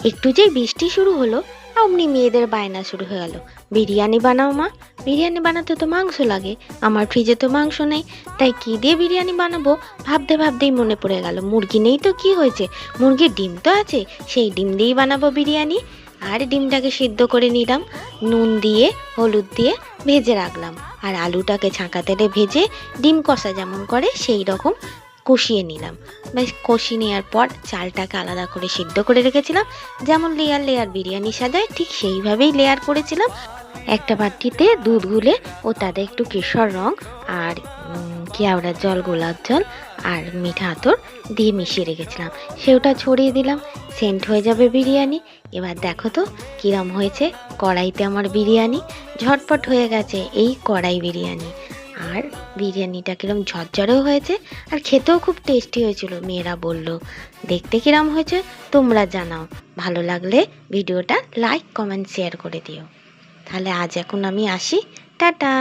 একটু যেই বৃষ্টি শুরু হলো অমনি মেয়েদের বায়না শুরু হয়ে গেল, বিরিয়ানি বানাও মা। বিরিয়ানি বানাতে তো মাংস লাগে, আমার ফ্রিজে তো মাংস নেই, তাই কি দিয়ে বিরিয়ানি বানাবো ভাবতে ভাবতেই মনে পড়ে গেল মুরগি নেই তো কি হয়েছে, মুরগির ডিম তো আছে, সেই ডিম দিয়েই বানাবো বিরিয়ানি। আর ডিমটাকে সিদ্ধ করে নিলাম, নুন দিয়ে হলুদ দিয়ে ভেজে রাখলাম, আর আলুটাকে ছাঁকা তেলে ভেজে ডিম কষা যেমন করে সেই রকম কষিয়ে নিলাম। বেশ কষিয়ে নেওয়ার পর চালটাকে আলাদা করে সিদ্ধ করে রেখেছিলাম, যেমন লেয়ার লেয়ার বিরিয়ানি সাজায় ঠিক সেইভাবেই লেয়ার করেছিলাম। একটা বাটিতে দুধ গুলে ও তাতে একটু কেশর রং আর কেওড়ার জল, গোলাপ জল আর মিঠা আতর দিয়ে মিশিয়ে রেখেছিলাম, সেওটা ছড়িয়ে দিলাম, সেন্ট হয়ে যাবে বিরিয়ানি। এবার দেখো তো কিরম হয়েছে কড়াইতে আমার বিরিয়ানি, ঝটপট হয়ে গেছে এই কড়াই বিরিয়ানি। আর বিরিয়ানিটা কিরম ঝরঝরেও হয়েছে আর খেতেও খুব টেস্টি হয়েছিল, মেয়েরা বলল। দেখতে কিরম হয়েছে তোমরা জানাও, ভালো লাগলে ভিডিওটা লাইক কমেন্ট শেয়ার করে দিও। তাহলে আজ এখন আমি আসি, টাটা।